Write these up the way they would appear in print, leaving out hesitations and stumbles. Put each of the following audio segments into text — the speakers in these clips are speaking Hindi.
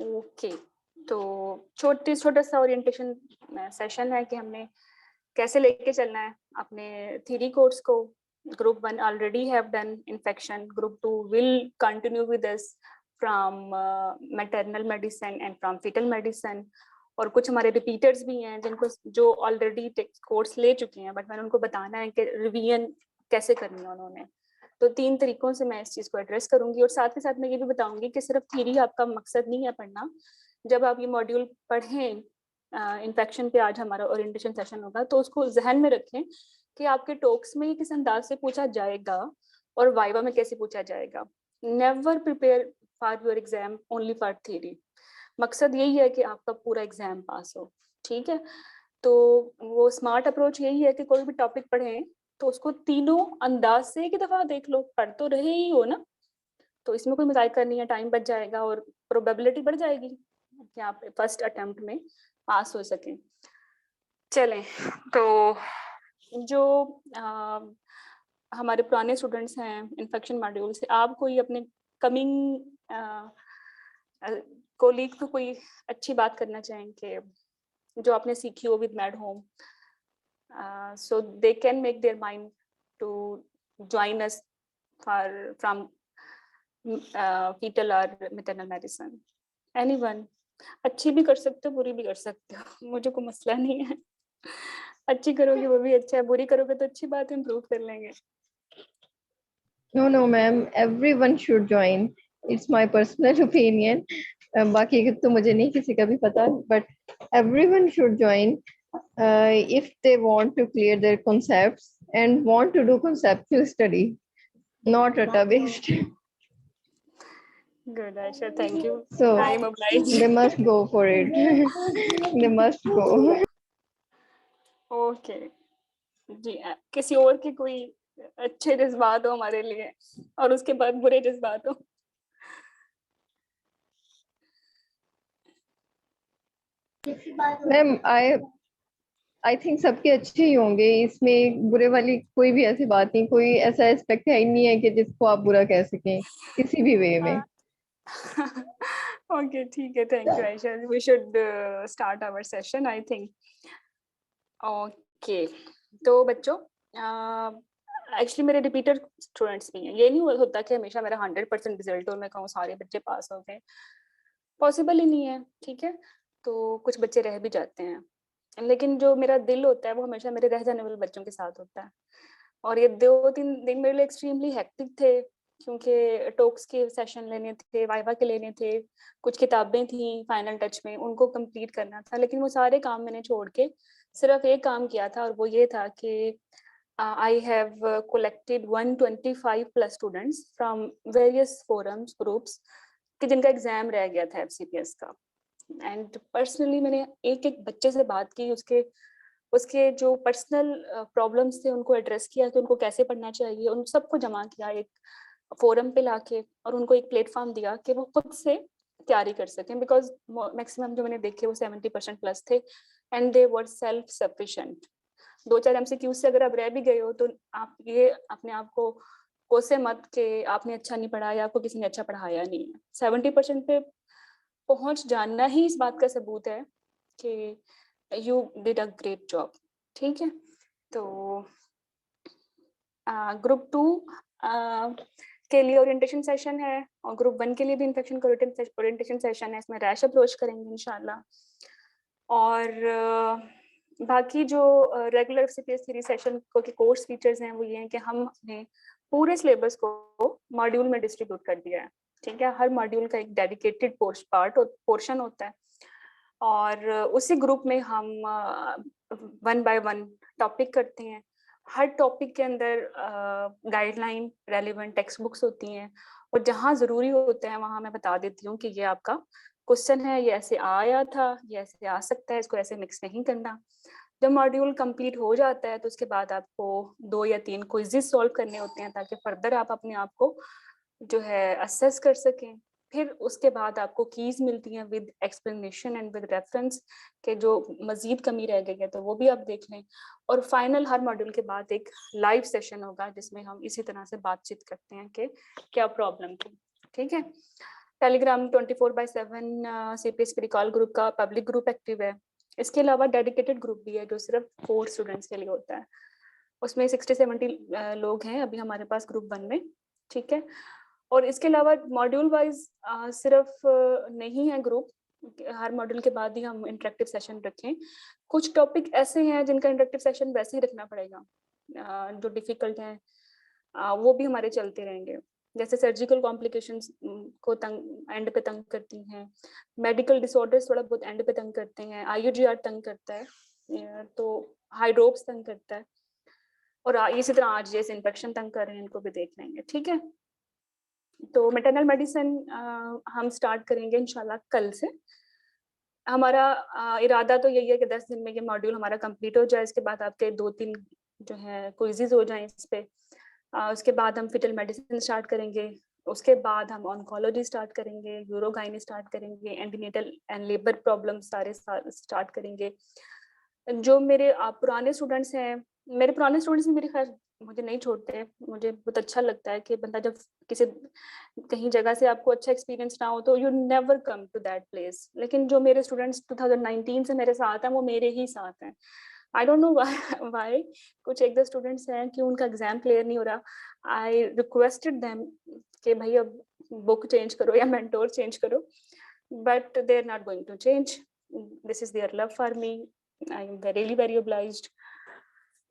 ओके, तो छोटा सा ओरिएंटेशन सेशन है कि हमने कैसे लेके चलना है अपने थ्योरी कोर्स को। Group 1 already have done infection, group 2 will continue with us from maternal medicine and from foetal medicine. और कुछ हमारे रिपीटर्स भी हैं जिनको जो ऑलरेडी कोर्स ले चुके हैं, बट मैंने उनको बताना है कि रिवीजन कैसे करनी है उन्होंने। तो 3 तरीकों से मैं इस चीज को एड्रेस करूंगी, और साथ ही साथ मैं ये भी बताऊंगी कि सिर्फ थ्योरी आपका मकसद नहीं है पढ़ना। जब आप ये मॉड्यूल पढ़ें, इन्फेक्शन पे आज हमारा ओरिएंटेशन सेशन होगा, तो उसको जहन में रखें कि आपके टॉक्स में किस अंदाज से पूछा जाएगा और वाइवा में कैसे पूछा जाएगा। Never prepare for your exam only for theory. मकसद यही है कि आपका पूरा एग्जाम पास हो, ठीक है। तो वो स्मार्ट अप्रोच यही है कि कोई भी टॉपिक पढ़ें तो उसको तीनों अंदाज से एक दफा देख लो, पढ़ तो रहे ही हो ना, तो इसमें कोई मजाक करनी है, टाइम बच जाएगा और प्रोबेबिलिटी बढ़ जाएगी कि आप फर्स्ट अटेम्प्ट में पास हो सकें। चलें, तो जो हमारे पुराने स्टूडेंट्स हैं इन्फेक्शन मॉड्यूल से, आप कोई अपने कमिंग कोलीग को कोई अच्छी बात करना चाहेंगे जो आपने सीखी हो with mad home, so they can make their mind to join us for from fetal or maternal medicine. Anyone? अच्छी भी कर सकते हो, बुरी भी कर सकते हो, मुझे कोई मसला नहीं है। अच्छी करोगे वो भी अच्छा है, बुरी करोगे तो अच्छी बात है, इम्प्रूव कर लेंगे। No, ma'am. Everyone should join. It's my personal opinion. बाकी तो मुझे नहीं किसी का भी पता, but everyone should join if they want to clear their concepts and want to do conceptual study, not data based. Good, Aisha, thank you. So I am obliged. they must go for it. They must go. Okay जी, किसी और के कोई अच्छे जज्बात हो हमारे लिए और उसके बाद बुरे जज्बात हो? मैम आई थिंक सबके अच्छे ही होंगे, इसमें बुरे वाली कोई भी ऐसी बात नहीं, कोई ऐसा एस्पेक्ट है ही नहीं है कि जिसको आप बुरा कह सकें किसी भी वे में। ओके ठीक है, thank you Ayesha, we should start our session I think. Okay, तो बच्चों एक्चुअली मेरे रिपीटर स्टूडेंट्स भी हैं, ये नहीं होता कि हमेशा मेरा 100% रिजल्ट हो, मैं कहूँ सारे बच्चे पास हो गए, पॉसिबल ही नहीं है, ठीक है। तो कुछ बच्चे रह भी जाते हैं, लेकिन जो मेरा दिल होता है वो हमेशा मेरे रह जाने वाले बच्चों के साथ होता है। और ये 2-3 दिन मेरे लिए एक्सट्रीमली हेक्टिक थे, क्योंकि टॉक्स के सेशन लेने थे, वाइवा के लेने थे, कुछ किताबें थी फाइनल टच में, उनको कंप्लीट करना था। लेकिन वो सारे काम मैंने छोड़ के सिर्फ एक काम किया था, और वो ये था कि I have collected 125 plus students from various forums, groups, कि जिनका एग्जाम रह गया था FCPS का। एंड पर्सनली मैंने एक एक बच्चे से बात की, उसके उसके जो पर्सनल प्रॉब्लम्स थे उनको एड्रेस किया कि उनको कैसे पढ़ना चाहिए, उन सबको जमा किया एक फोरम पे लाके, और उनको एक प्लेटफॉर्म दिया कि वो खुद से तैयारी कर सकें, बिकॉज मैक्सिमम जो मैंने देखे वो 70% प्लस थे and they were self sufficient. 2-4 MCQ से अगर आप रह भी गए हो तो आप ये अपने आप को कोसे मत कि आपने अच्छा नहीं पढ़ा या आपको किसी ने अच्छा पढ़ाया नहीं है। 70% पे पहुंच जाना ही इस बात का सबूत है कि you did a great job, ठीक है। तो ग्रुप 2 के लिए ओरिएंटेशन सेशन है, और ग्रुप 1 के लिए भी इन्फेक्शन का ओरिएंटेशन सेशन है, इसमें रैश अप्रोच करेंगे इंशाल्लाह। और बाकी जो रेगुलर FCPS थ्योरी सेशन के कोर्स फीचर्स हैं वो ये हैं कि हमने पूरे सिलेबस को मॉड्यूल में डिस्ट्रीब्यूट कर दिया है, ठीक है। हर मॉड्यूल का एक डेडिकेटेड पोर्शन होता है, और उसी ग्रुप में हम 1 बाय 1 टॉपिक करते हैं। हर टॉपिक के अंदर गाइडलाइन रेलिवेंट टेक्स्ट बुक्स होती हैं, और जहाँ ज़रूरी होता है वहाँ मैं बता देती हूँ कि ये आपका क्वेश्चन है, ये ऐसे आया था, ये ऐसे आ सकता है, इसको ऐसे मिक्स नहीं करना। जब मॉड्यूल कंप्लीट हो जाता है तो उसके बाद आपको 2 या 3 क्विज़ेस सॉल्व करने होते हैं, ताकि फर्दर आप अपने आप को जो है असेस कर सकें। फिर उसके बाद आपको कीज मिलती हैं with explanation and with reference, के जो मजीद कमी रह गई है तो वो भी आप देख लें। और फाइनल हर मॉड्यूल के बाद एक लाइव सेशन होगा जिसमें हम इसी तरह से बातचीत करते हैं कि क्या प्रॉब्लम थी, ठीक है। टेलीग्राम 24/7 CPS रिकॉल ग्रुप का पब्लिक ग्रुप एक्टिव है। इसके अलावा डेडिकेटेड ग्रुप भी है जो सिर्फ 4 स्टूडेंट्स के लिए होता है। उसमें 60-70 लोग हैं अभी हमारे पास ग्रुप 1 में, ठीक है। और इसके अलावा मॉड्यूल वाइज सिर्फ नहीं है ग्रुप, हर मॉड्यूल के बाद ही हम इंटरेक्टिव सेशन रखें। कुछ टॉपिक ऐसे हैं जिनका इंटरेक्टिव सेशन वैसे ही रखना पड़ेगा, जो डिफिकल्ट हैं वो भी हमारे चलते रहेंगे। जैसे सर्जिकल कॉम्प्लिकेशंस को एंड पे तंग करती हैं, मेडिकल डिसऑर्डर्स थोड़ा बहुत एंड पे तंग करते हैं, IUGR तंग करता है, तो हाइड्रोप्स तंग करता है, और इसी तरह RGS इन्फेक्शन तंग कर रहे हैं, इनको भी देख लेंगे, ठीक है। तो मैटरनल मेडिसिन हम स्टार्ट करेंगे इंशाल्लाह कल से। हमारा इरादा तो यही है कि 10 दिन में ये मॉड्यूल हमारा कंप्लीट हो जाए। इसके बाद आपके 2-3 जो है क्विज़ेस हो जाएं इस पे। उसके बाद हम फिटल मेडिसिन स्टार्ट करेंगे। उसके बाद हम ऑन्कोलॉजी स्टार्ट करेंगे, यूरोगाइनी स्टार्ट करेंगे, एंटीनेटल एंड लेबर प्रॉब्लम सारे स्टार्ट करेंगे। जो मेरे पुराने स्टूडेंट्स हैं, मेरे पुराने स्टूडेंट्स मेरी खैर मुझे नहीं छोड़ते। मुझे बहुत अच्छा लगता है कि बंदा जब किसी कहीं जगह से आपको अच्छा एक्सपीरियंस ना हो तो you never come to that place. लेकिन जो मेरे स्टूडेंट्स 2019 से मेरे साथ हैं वो मेरे ही साथ हैं। आई डोंट नो व्हाई कुछ एक दो स्टूडेंट्स हैं कि उनका एग्जाम क्लियर नहीं हो रहा। आई रिक्वेस्टेड देम कि भाई अब बुक चेंज करो या मेंटोर चेंज करो, but they are not going to change. This is their love for me, I am very very obliged.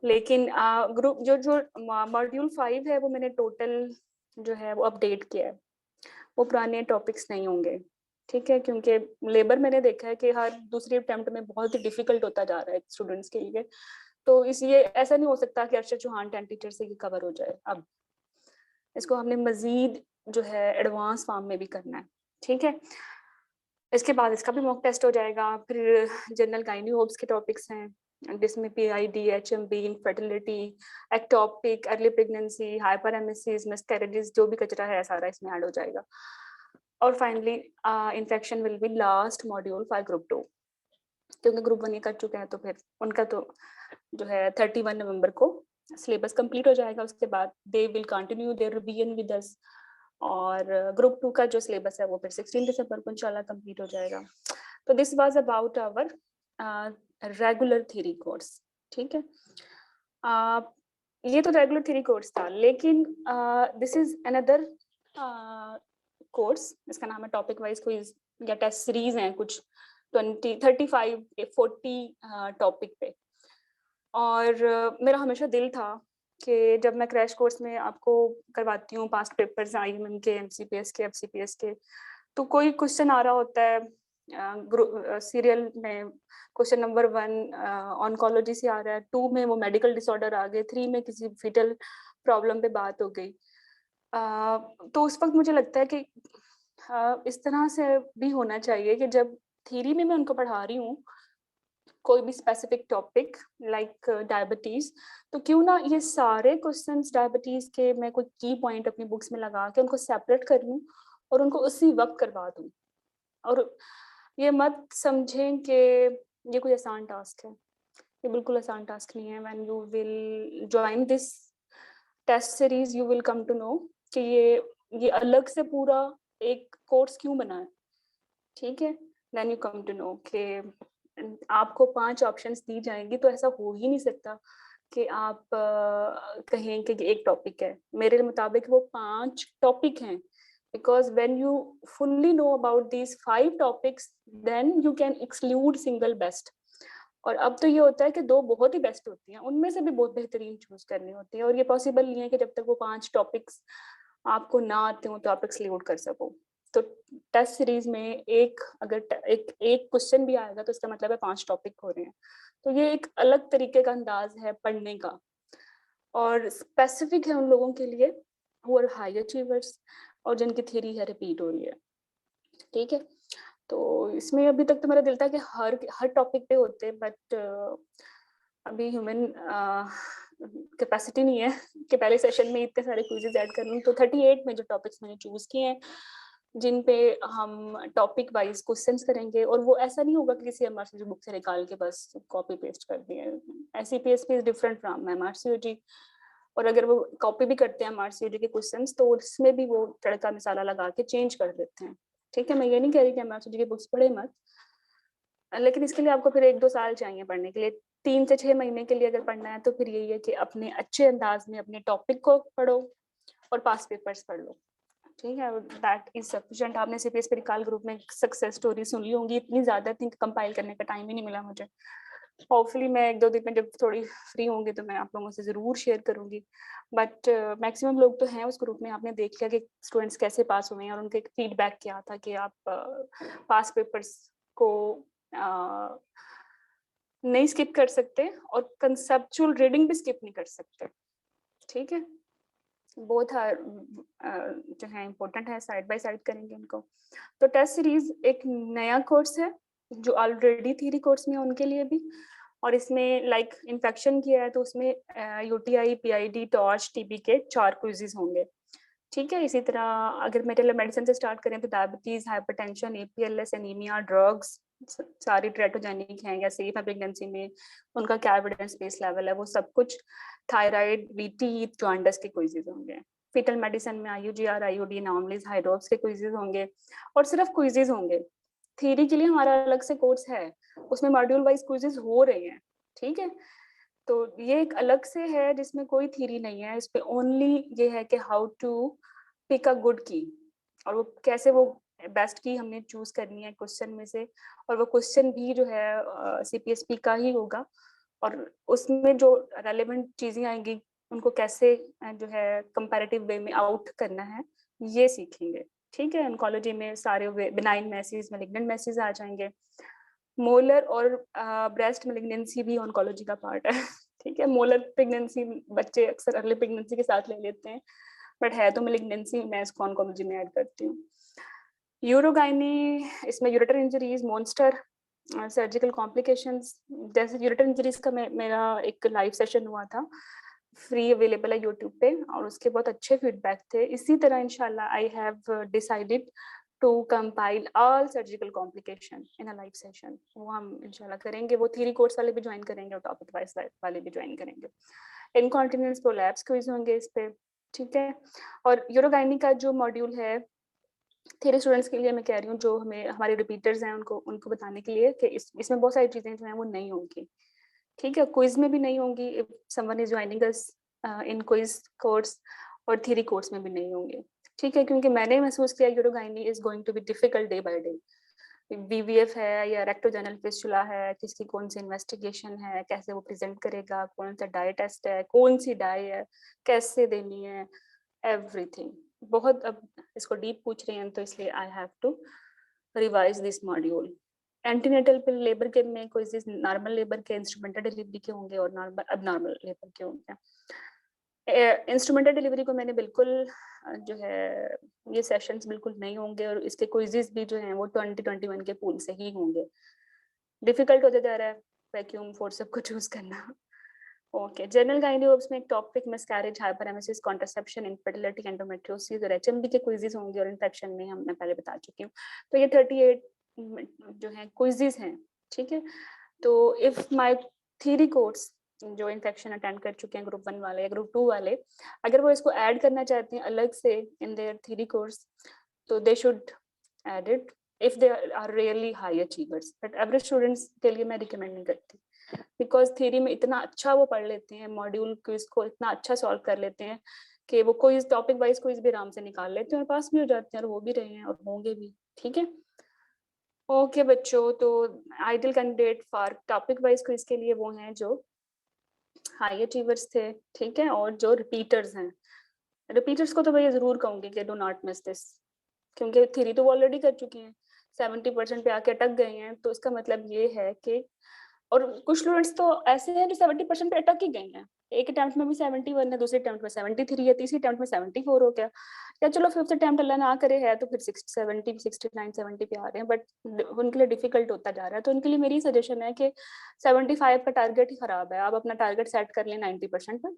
लेकिन ग्रुप जो मॉड्यूल 5 है वो मैंने टोटल जो है वो अपडेट किया है, वो पुराने टॉपिक्स नहीं होंगे, ठीक है। क्योंकि लेबर मैंने देखा है कि हर दूसरी अटेम्प्ट में बहुत ही डिफिकल्ट होता जा रहा है स्टूडेंट्स के लिए। तो इसलिए ऐसा नहीं हो सकता कि अरशद चौहान 10 टीचर से ये कवर हो जाए। अब इसको हमने मजीद जो है एडवांस फॉर्म में भी करना है, ठीक है। इसके बाद इसका भी मॉक टेस्ट हो जाएगा। फिर जनरल गाइनी होप्स के टॉपिक्स हैं जिसमें PID, HMB, infertility, ectopic, early pregnancy, hyperemesis, miscarriages, जो भी कचरा है सारा इसमें ऐड हो जाएगा। और finally infection will be last module for group 2, क्योंकि ग्रुप 1 ये कर चुके हैं तो फिर उनका तो जो है 31 नवंबर को सिलेबस कंप्लीट हो जाएगा। उसके बाद they will continue their revision with us, और ग्रुप 2 का जो सिलेबस है वो फिर 16 दिसंबर को इंशाल्लाह कंप्लीट हो जाएगा। तो this was about our regular theory course, ठीक है। ये तो रेगुलर थ्योरी कोर्स था, लेकिन दिस इज अनदर कोर्स, इसका नाम है टॉपिक वाइज क्विज या टेस्ट सीरीज हैं कुछ 20, 35, 40 टॉपिक पे। और मेरा हमेशा दिल था कि जब मैं क्रैश कोर्स में आपको करवाती हूँ पास्ट पेपर्स IMM के, MCPS के, FCPS के, तो कोई क्वेश्चन आ रहा होता है सीरियल में, क्वेश्चन नंबर 1 ऑन्कोलॉजी से आ रहा है, 2 में वो मेडिकल डिसऑर्डर आ गए, 3 में किसी फिटल प्रॉब्लम पे बात हो गई। तो उस वक्त मुझे लगता है कि इस तरह से भी होना चाहिए कि जब थ्योरी में मैं उनको पढ़ा रही हूँ कोई भी स्पेसिफिक टॉपिक लाइक डायबिटीज, तो क्यों ना ये सारे क्वेश्चंस डायबिटीज के मैं कोई की पॉइंट अपनी बुक्स में लगा के उनको सेपरेट कर लूँ और उनको उसी वक्त करवा दूँ। और ये मत समझें कि ये कोई आसान टास्क है, ये बिल्कुल आसान टास्क नहीं है। When you will join this test series you will come to know कि ये अलग से पूरा एक कोर्स क्यों बना है, ठीक है। Then you come to know कि आपको 5 ऑप्शंस दी जाएंगी, तो ऐसा हो ही नहीं सकता कि आप कहें कि एक टॉपिक है। मेरे मुताबिक वो 5 टॉपिक हैं, because when you fully know about these 5 topics then you can exclude single best। और अब तो ये होता है कि 2 बहुत ही बेस्ट होती हैं, उनमें से भी बहुत बेहतरीन चूज करनी होती है, और ये पॉसिबल नहीं है कि जब तक वो 5 टॉपिक्स आपको ना आते हो तो आप एक्सक्लूड कर सको। तो टेस्ट सीरीज में एक अगर एक क्वेश्चन भी आएगा तो इसका मतलब है 5 टॉपिक हो रहे हैं। तो ये एक अलग तरीके का अंदाज है पढ़ने का, और स्पेसिफिक है उन लोगों के लिए वो हाई अचीवर्स और जिनकी थ्योरी है रिपीट हो रही है, ठीक है। तो इसमें अभी तक तो मेरा दिल था कि हर टॉपिक पे होते, बट अभी ह्यूमन कैपेसिटी नहीं है कि पहले सेशन में इतने सारे क्विजेस ऐड कर लूँ। तो 38 में जो टॉपिक्स मैंने चूज किए हैं जिन पे हम टॉपिक वाइज क्वेश्चंस करेंगे, और वो ऐसा नहीं होगा कि किसी MRCG बुक से निकाल के बस कॉपी पेस्ट कर दिए। SCPSP is different from MRCG, और अगर वो कॉपी भी करते हैं MRCG के क्वेश्चंस तो उसमें भी वो तड़का मसाला लगा के चेंज कर देते हैं। ठीक है, मैं ये नहीं कह रही कि एमएफसीजी की बुक्स पढ़े मत, लेकिन इसके लिए आपको फिर 1-2 साल चाहिए पढ़ने के लिए। 3 से 6 महीने के लिए अगर पढ़ना है तो फिर यही है कि अपने अच्छे अंदाज में अपने टॉपिक को पढ़ो और पास्ट पेपर्स पढ़ लो, ठीक है, दैट इज सफिशिएंट। आपने सीपीएस परिकाल ग्रुप में सक्सेस स्टोरी सुनी होंगी, इतनी ज्यादा थिंक कंपाइल करने का टाइम ही नहीं मिला मुझे। होपफुली मैं 1-2 दिन में जब थोड़ी फ्री होंगी तो मैं आप लोगों से जरूर शेयर करूंगी, बट मैक्सिमम लोग तो हैं उस ग्रुप में। आपने देख लिया कि स्टूडेंट्स कैसे पास हुए हैं और उनके फीडबैक क्या था कि आप पास पेपर्स को नहीं स्किप कर सकते और कंसेप्चुअल रीडिंग भी स्किप नहीं कर सकते, ठीक है। बोथ आर जो है इम्पोर्टेंट है, साइड बाय साइड करेंगे इनको। तो टेस्ट सीरीज एक नया कोर्स है जो ऑलरेडी थ्योरी कोर्स में है उनके लिए भी, और इसमें लाइक इन्फेक्शन किया है तो उसमें यूटीआई, पीआईडी, टॉर्च, टीबी के 4 क्विजेज होंगे, ठीक है। इसी तरह अगर मेटल मेडिसिन से स्टार्ट करें तो डायबिटीज, हाइपरटेंशन, एपीएलएस, एनीमिया, ड्रग्स सारी ट्रेटोजेनिक हैं या सेफ है प्रेगनेंसी में, उनका क्या एविडेंस बेस लेवल है, वो सब कुछ। थायराइड, बीटी, जॉन्डिस के क्विजेज होंगे। फीटल मेडिसिन में आईयूजीआर, आईयूडी, नॉर्मलीज, हाइड्रोप्स के क्विजेज होंगे, और सिर्फ क्विजेज होंगे। थ्योरी के लिए हमारा अलग से कोर्स है, उसमें मॉड्यूल वाइज क्विजेज हो रहे हैं, ठीक है। तो ये एक अलग से है जिसमें कोई थ्योरी नहीं है, इस पे ओनली ये है कि how to pick a good key, और वो कैसे वो बेस्ट की हमने चूज करनी है क्वेश्चन में से, और वो क्वेश्चन भी जो है सीपीएसपी का ही होगा, और उसमें जो रेलेवेंट चीजें आएंगी उनको कैसे जो है कंपैरेटिव वे में आउट करना है, ये सीखेंगे, ठीक है। ऑन्कोलॉजी में सारे बिनाइन मैसेज, मैलिग्नेंट मैसेज आ जाएंगे। मोलर और ब्रेस्ट मैलिग्नेंसी भी ऑन्कोलॉजी का पार्ट है, ठीक है। मोलर प्रेगनेंसी बच्चे अक्सर अर्ली प्रेगनेंसी के साथ ले लेते हैं, बट है तो मैलिग्नेंसी, मैं इसको ऑन्कोलॉजी में ऐड करती हूँ। यूरोगाइनी, इसमें ureter injuries, monster, surgical complications, जैसे यूरेटर इंजरीज का मेरा एक लाइव सेशन हुआ था, फ्री अवेलेबल है यूट्यूब पे, और उसके बहुत अच्छे फीडबैक थे। इसी तरह इंशाल्लाह I have decided to compile all surgical complication in a live session, वो हम इंशाल्लाह करेंगे। वो थ्योरी कोर्स वाले भी ज्वाइन करेंगे और टॉपिक वाइज वाले भी ज्वाइन करेंगे। इनकॉन्टिनेंस, प्रोलैप्स क्विज होंगे इस पे, ठीक है। और यूरोगाइनी का जो मॉड्यूल है थ्योरी स्टूडेंट्स के लिए मैं कह रही हूँ, जो हमें हमारे रिपीटर्स हैं उनको उनको बताने के लिए कि इसमें बहुत सारी चीजें जो हैं वो नहीं होंगी, ठीक है। क्विज में भी नहीं होंगी, if someone is joining us in quiz course, और थ्योरी कोर्स में भी नहीं होंगे, ठीक है। क्योंकि मैंने महसूस किया urogynae is going to be difficult day by day. VVF है या रेक्टोजेनल फिस्टुला है, किसकी कौन सी इन्वेस्टिगेशन है, कैसे वो प्रेजेंट करेगा, कौन सा डाई टेस्ट है, कौन सी डाई है, कैसे देनी है, एवरीथिंग। बहुत अब इसको डीप पूछ रहे हैं तो इसलिए I have to revise this module. Antenatal पे लेबर के में कोई नॉर्मल लेबर के, इंस्ट्रूमेंटेड डिलीवरी के होंगे और नॉर्मल अब नॉर्मल लेबर के होंगे। इंस्ट्रूमेंटेड डिलीवरी को मैंने बिल्कुल जो है ये सेशंस बिल्कुल नहीं होंगे, और इसके क्विजेस भी जो हैं वो 2021 के पूल से ही होंगे। डिफिकल्ट होता जा रहा है वैक्यूम फोर्सेप को चूज करना। ओके, जनरल गाइनियोप्स में एक topic miscarriage, hyperemesis, contraception, infertility, endometriosis और एचएमबी के क्विजेस होंगे, और इन्फेक्शन में मैं पहले बता चुकी हूँ। तो ये 38 जो है क्विजेस हैं, ठीक है। तो इफ माय थ्योरी कोर्स जो इन्फेक्शन अटेंड कर चुके हैं ग्रुप 1 वाले या ग्रुप 2 वाले, अगर वो इसको ऐड करना चाहते हैं अलग से इन देयर थ्योरी कोर्स, तो they should add it if they are really high achievers, but average students के लिए मैं रिकमेंड नहीं करती, बिकॉज थ्योरी में इतना अच्छा वो पढ़ लेते हैं, मॉड्यूल क्विज को इतना अच्छा सॉल्व कर लेते हैं कि वो कोई टॉपिक वाइज क्विज भी आराम से निकाल लेते हैं और पास भी हो जाते हैं, और हो भी रहे हैं और होंगे भी, ठीक है। ओके बच्चों, तो ideal candidate for topic wise quiz के लिए वो हैं जो हाई अचीवर्स थे, ठीक है, और जो रिपीटर्स हैं। रिपीटर्स को तो मैं ये जरूर कहूंगी कि डू नॉट मिस दिस, क्योंकि थ्योरी तो वो ऑलरेडी कर चुकी हैं, 70% पे आके अटक गए हैं, तो इसका मतलब ये है कि, और कुछ स्टूडेंट्स तो ऐसे हैं जो 70% पे अटक ही गए हैं, एक अटेम्प्ट में भी 71 है, दूसरे अटेम्प्ट में 73 है, तीसरी अटेम्प्ट में 74 हो गया, या चलो फिफ्थ अटेम्प्ट अल्लाह ना करे है तो फिर 70, 69, 70 पे आ रहे हैं, बट उनके लिए डिफिकल्ट होता जा रहा है। तो उनके लिए मेरी सजेशन है कि 75 का टारगेट ही खराब है, आप अपना टारगेट सेट कर लें 90% पर,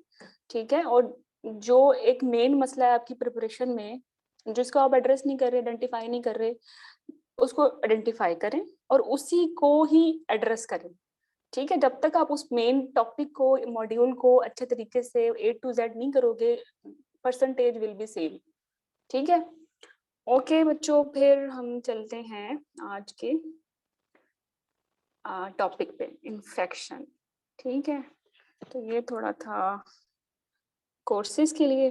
ठीक है। और जो एक मेन मसला है आपकी प्रिपरेशन में, जिसको आप एड्रेस नहीं कर रहे, आइडेंटिफाई नहीं कर रहे, उसको आइडेंटिफाई करें और उसी को ही एड्रेस करें, ठीक है। जब तक आप उस मेन टॉपिक को, मॉड्यूल को अच्छे तरीके से A to Z नहीं करोगे, परसेंटेज विल बी सेम, ठीक है। ओके बच्चों, फिर हम चलते हैं आज के टॉपिक पे, इन्फेक्शन। ठीक है, तो ये थोड़ा था कोर्सेज के लिए।